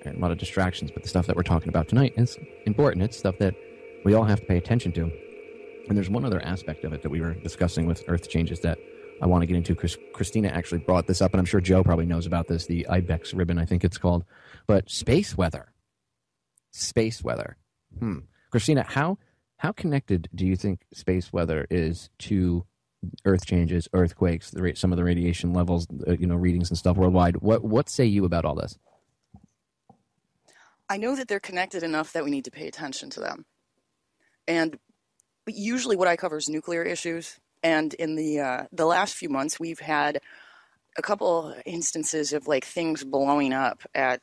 and a lot of distractions. But the stuff that we're talking about tonight is important. It's stuff that we all have to pay attention to. And there's one other aspect of it that we were discussing with Earth changes that I want to get into. Christina actually brought this up, and I'm sure Joe probably knows about this, the Ibex ribbon, I think it's called. But space weather. Space weather. Christina, how connected do you think space weather is to Earth changes, earthquakes, some of the radiation levels, readings and stuff worldwide? What say you about all this? I know that they're connected enough that we need to pay attention to them. And usually what I cover is nuclear issues. And in the last few months, we've had a couple instances of like things blowing up at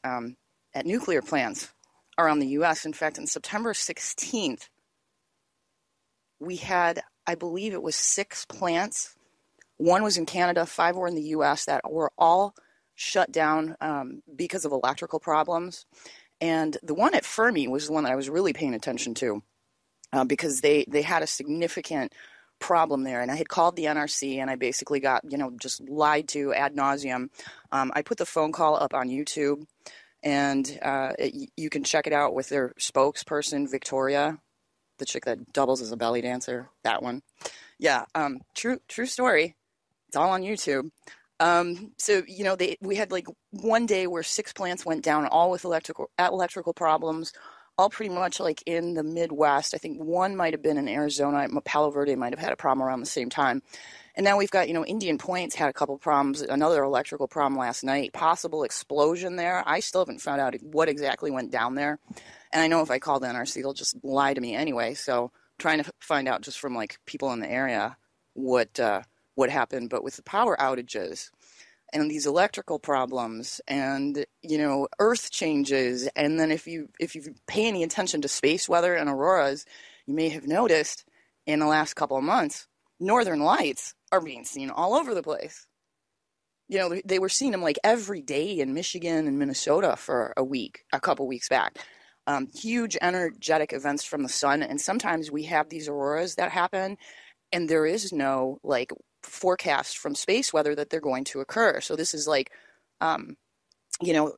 nuclear plants around the U.S. In fact, on September 16th, we had, I believe it was 6 plants. 1 was in Canada, 5 were in the U.S. that were all shut down because of electrical problems. And the one at Fermi was the one that I was really paying attention to because they had a significant problem there. And I had called the NRC and I basically got, just lied to ad nauseum. I put the phone call up on YouTube and you can check it out with their spokesperson, Victoria, the chick that doubles as a belly dancer, that one. Yeah, true story. It's all on YouTube. So, we had like one day where 6 plants went down, all with electrical problems, all pretty much like in the Midwest. I think one might have been in Arizona. Palo Verde might have had a problem around the same time. And now we've got, Indian Point's had a couple problems, another electrical problem last night, possible explosion there. I still haven't found out what exactly went down there. And I know if I call the NRC, they'll just lie to me anyway. So trying to find out just from like people in the area what happened. But with the power outages and these electrical problems and, earth changes, and then if you pay any attention to space weather and auroras, you may have noticed in the last couple of months, northern lights are being seen all over the place. They were seeing them like every day in Michigan and Minnesota for a couple weeks back. Huge energetic events from the sun. And sometimes we have these auroras that happen and there is no like forecast from space weather that they're going to occur. So this is like,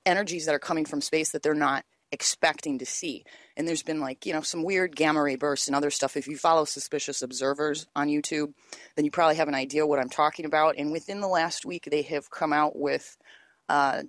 energies that are coming from space that they're not expecting to see. And there's been like, some weird gamma ray bursts and other stuff. If you follow Suspicious Observers on YouTube, then you probably have an idea what I'm talking about. And within the last week, they have come out with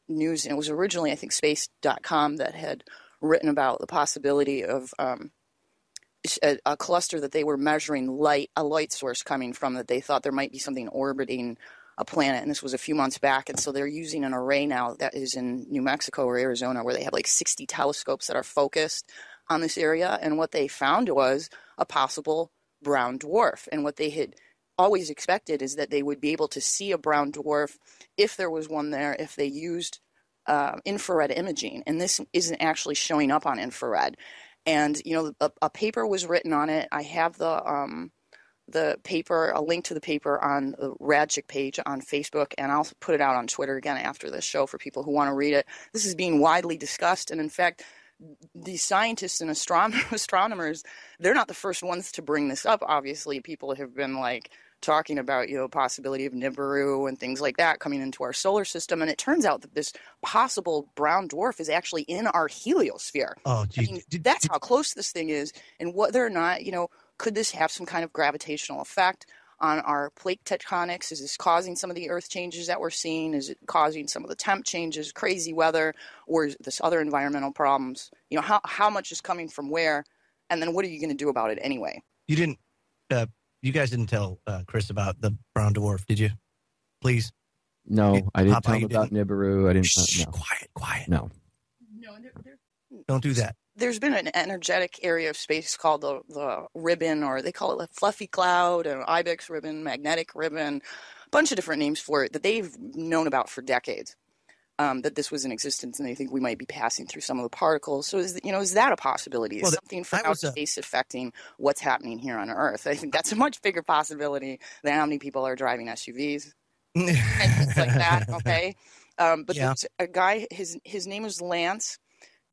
news. And it was originally, I think, space.com that had written about the possibility of a cluster that they were measuring a light source coming from, that they thought there might be something orbiting a planet. And this was a few months back. And so they're using an array now that is in New Mexico or Arizona, where they have like 60 telescopes that are focused on this area. And what they found was a possible brown dwarf. And what they had always expected is that they would be able to see a brown dwarf if there was one there, if they used infrared imaging. And this isn't actually showing up on infrared. And, a paper was written on it. I have the paper, a link to the paper on the Radchick page on Facebook, and I'll put it out on Twitter again after this show for people who want to read it. This is being widely discussed, and in fact, the scientists and astronomers, they're not the first ones to bring this up. Obviously, people have been like talking about, possibility of Nibiru and things like that coming into our solar system, and it turns out that this possible brown dwarf is actually in our heliosphere. Oh, geez. I mean, that's how close this thing is, and whether or not, could this have some kind of gravitational effect on our plate tectonics? Is this causing some of the earth changes that we're seeing? Is it causing some of the temp changes, crazy weather, or is this other environmental problems? How much is coming from where? And then what are you going to do about it anyway? You guys didn't tell Chris about the brown dwarf, did you? Please. No, I didn't Papa, tell him about Nibiru. I didn't. Shh, No. Quiet. No. Don't do that. There's been an energetic area of space called the ribbon, or they call it the fluffy cloud, or ibex ribbon, magnetic ribbon, a bunch of different names for it that they've known about for decades, that this was in existence, and they think we might be passing through some of the particles. So, is that a possibility? Is something from outer space affecting what's happening here on Earth? I think that's a much bigger possibility than how many people are driving SUVs and things like that, okay? But there's a guy, his name is Lance,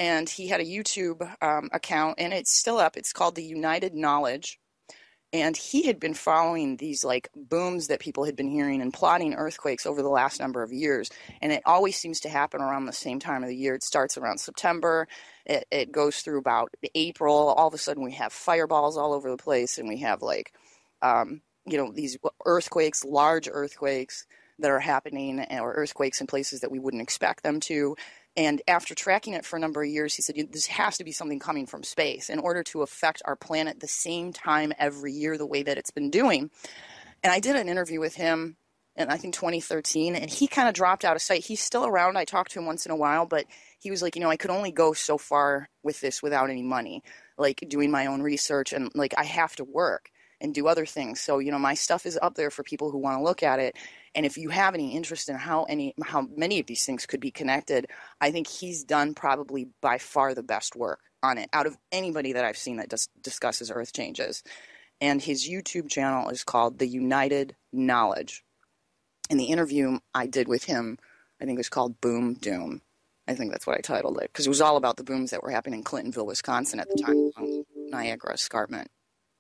and he had a YouTube account, and it's still up. It's called The United Knowledge. And he had been following these like booms that people had been hearing and plotting earthquakes over the last number of years. And it always seems to happen around the same time of the year. It starts around September. It goes through about April. All of a sudden we have fireballs all over the place, and we have like, these earthquakes, large earthquakes that are happening, or earthquakes in places that we wouldn't expect them to. And after tracking it for a number of years, he said, this has to be something coming from space in order to affect our planet the same time every year, the way that it's been doing. And I did an interview with him in, I think, 2013, and he kind of dropped out of sight. He's still around. I talk to him once in a while, but he was like, I could only go so far with this without any money, like doing my own research, and like I have to work and do other things. So, my stuff is up there for people who want to look at it. And if you have any interest in how many of these things could be connected, I think he's done probably by far the best work on it out of anybody that I've seen that discusses earth changes. And his YouTube channel is called The United Knowledge. And the interview I did with him, I think it was called Boom Doom. I think that's what I titled it, because it was all about the booms that were happening in Clintonville, Wisconsin at the time, Niagara escarpment,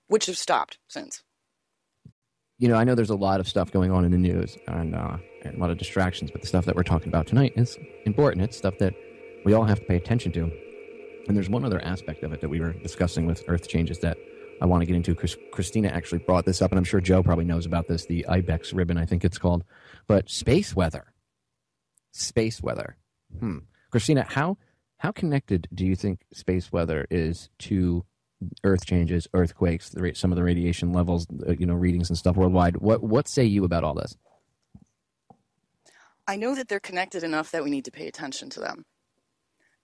which have stopped since. I know there's a lot of stuff going on in the news and a lot of distractions, but the stuff that we're talking about tonight is important. It's stuff that we all have to pay attention to. And there's one other aspect of it that we were discussing with Earth Changes that I want to get into. Christina actually brought this up, and I'm sure Joe probably knows about this, the IBEX ribbon, I think it's called. But space weather. Space weather. Christina, how connected do you think space weather is to Earth changes, earthquakes, some of the radiation levels, readings and stuff worldwide? What say you about all this? I know that they're connected enough that we need to pay attention to them.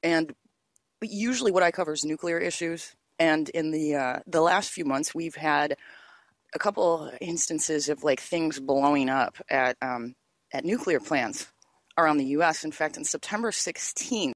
And usually what I cover is nuclear issues. And in the last few months, we've had a couple instances of like things blowing up at nuclear plants around the U.S. In fact, on September 16th,